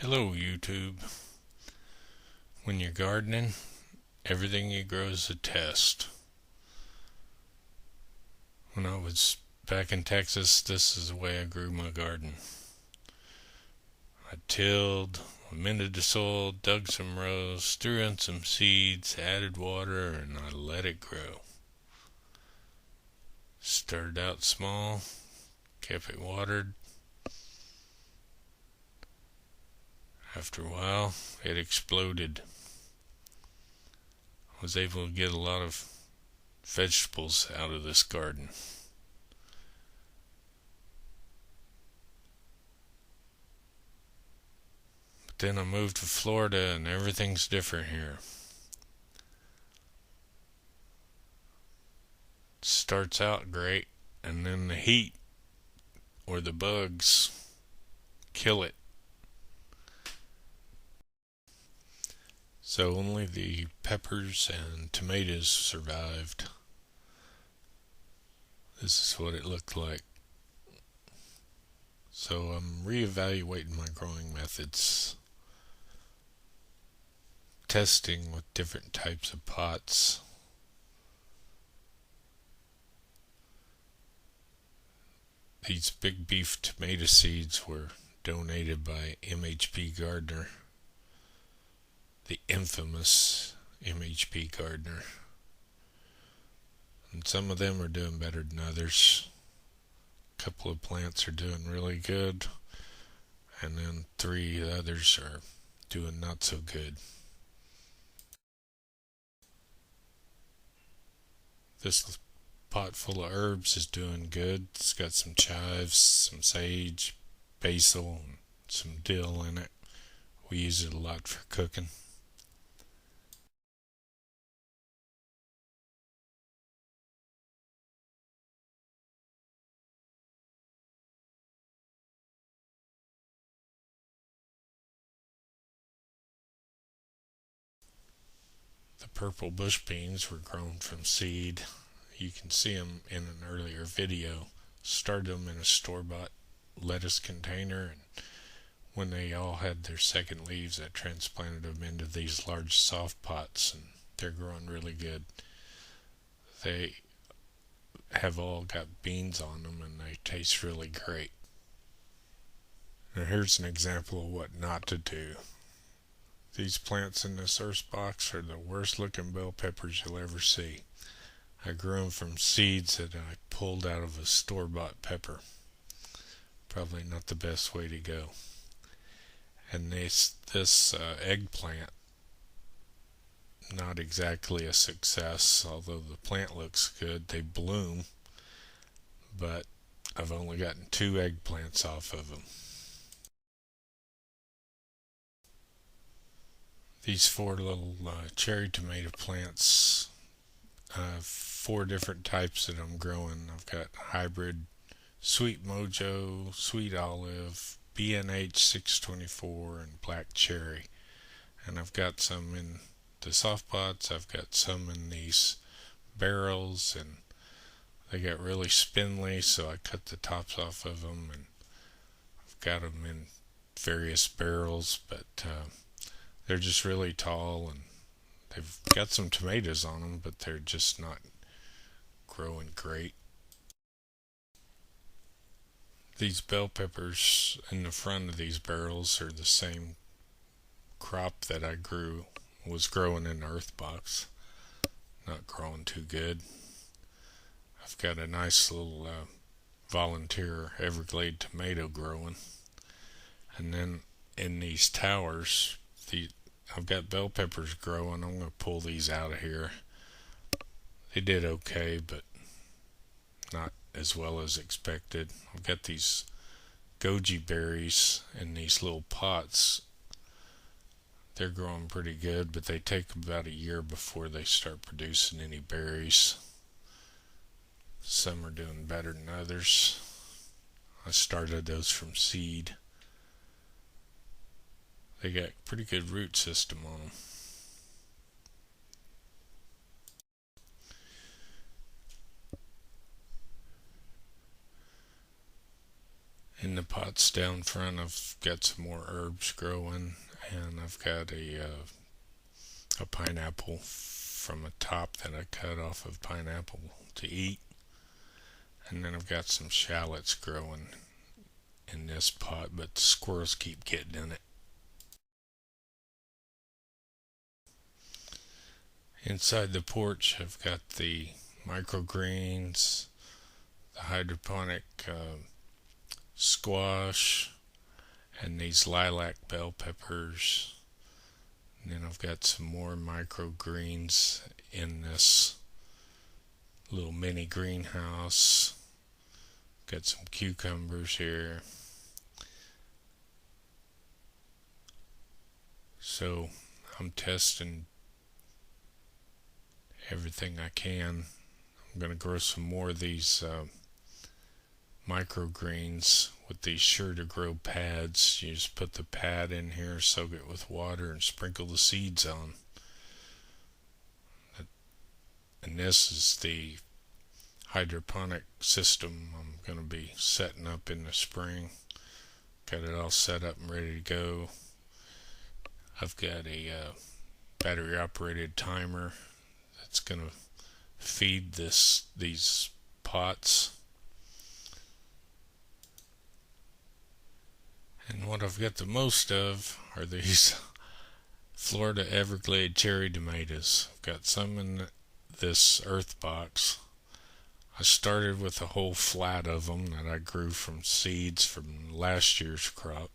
Hello YouTube. When you're gardening, everything you grow is a test. When I was back in Texas, this is the way I grew my garden. I tilled, amended the soil, dug some rows, threw in some seeds, added water, and I let it grow. Started out small, kept it watered. After a while, it exploded. I was able to get a lot of vegetables out of this garden. But then I moved to Florida and everything's different here. It starts out great and then the heat or the bugs kill it. So only the peppers and tomatoes survived. This is what it looked like. So I'm reevaluating my growing methods, testing with different types of pots. These big beef tomato seeds were donated by MHP Gardner, the infamous MHP Gardner. And some of them are doing better than others. A couple of plants are doing really good, and then 3 others are doing not so good. This pot full of herbs is doing good. It's got some chives, some sage, basil, and some dill in it. We use it a lot for cooking. The purple bush beans were grown from seed. You can see them in an earlier video. Started them in a store-bought lettuce container, and when they all had their second leaves, I transplanted them into these large soft pots, and they're growing really good. They have all got beans on them, and they taste really great. Now here's an example of what not to do. These plants in this earth box are the worst looking bell peppers you'll ever see. I grew them from seeds that I pulled out of a store-bought pepper. Probably not the best way to go. And this eggplant, not exactly a success, although the plant looks good. They bloom, but I've only gotten 2 eggplants off of them. These 4 little cherry tomato plants, 4 different types that I'm growing. I've got hybrid Sweet Mojo, Sweet Olive, BNH 624, and Black Cherry. And I've got some in the soft pots. I've got some in these barrels, and they got really spindly, so I cut the tops off of them, and I've got them in various barrels, but they're just really tall, and they've got some tomatoes on them, but they're just not growing great. These bell peppers in the front of these barrels are the same crop that I was growing in the earth box. Not growing too good. I've got a nice little volunteer Everglade tomato growing. And then in these towers, I've got bell peppers growing. I'm going to pull these out of here. They did okay, but not as well as expected. I've got these goji berries in these little pots. They're growing pretty good, but they take about a year before they start producing any berries. Some are doing better than others. I started those from seed. They got pretty good root system on them. In the pots down front, I've got some more herbs growing, and I've got a pineapple from a top that I cut off of pineapple to eat. And then I've got some shallots growing in this pot, but the squirrels keep getting in it. Inside the porch, I've got the microgreens, the hydroponic squash, and these lilac bell peppers. And then I've got some more microgreens in this little mini greenhouse. Got some cucumbers here. So I'm testing everything I can. I'm going to grow some more of these microgreens with these sure to grow pads. You just put the pad in here, soak it with water, and sprinkle the seeds on. And this is the hydroponic system I'm going to be setting up in the spring. Got it all set up and ready to go. I've got a battery operated timer that's going to feed these pots. And what I've got the most of are these Florida Everglade cherry tomatoes. I've got some in this earth box. I started with a whole flat of them that I grew from seeds from last year's crop.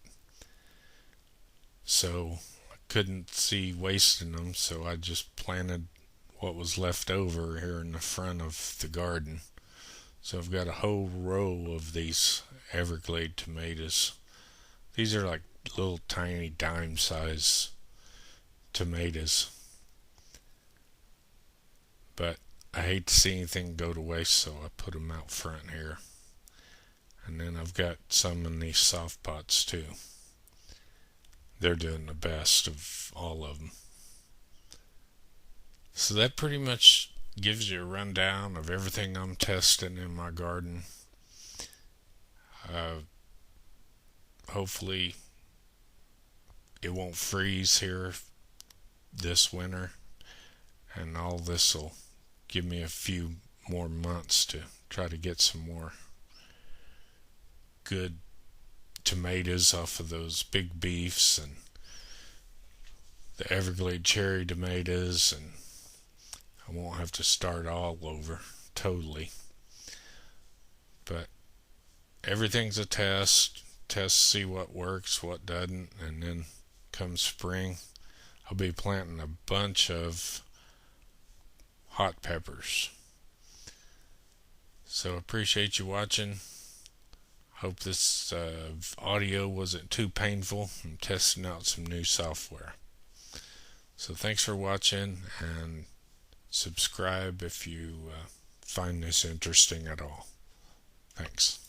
So I couldn't see wasting them, so I just planted what was left over here in the front of the garden. So I've got a whole row of these Everglade tomatoes. These are like little tiny dime size tomatoes. But I hate to see anything go to waste, so I put them out front here. And then I've got some in these soft pots too. They're doing the best of all of them. So that pretty much gives you a rundown of everything I'm testing in my garden. Hopefully it won't freeze here this winter, and all this will give me a few more months to try to get some more good tomatoes off of those big beefs and the Everglade cherry tomatoes, and I won't have to start all over totally. But everything's a test, see what works, what doesn't, and then come spring I'll be planting a bunch of hot peppers. So appreciate you watching. Hope this audio wasn't too painful. I'm testing out some new software. So thanks for watching, and subscribe if you find this interesting at all. Thanks.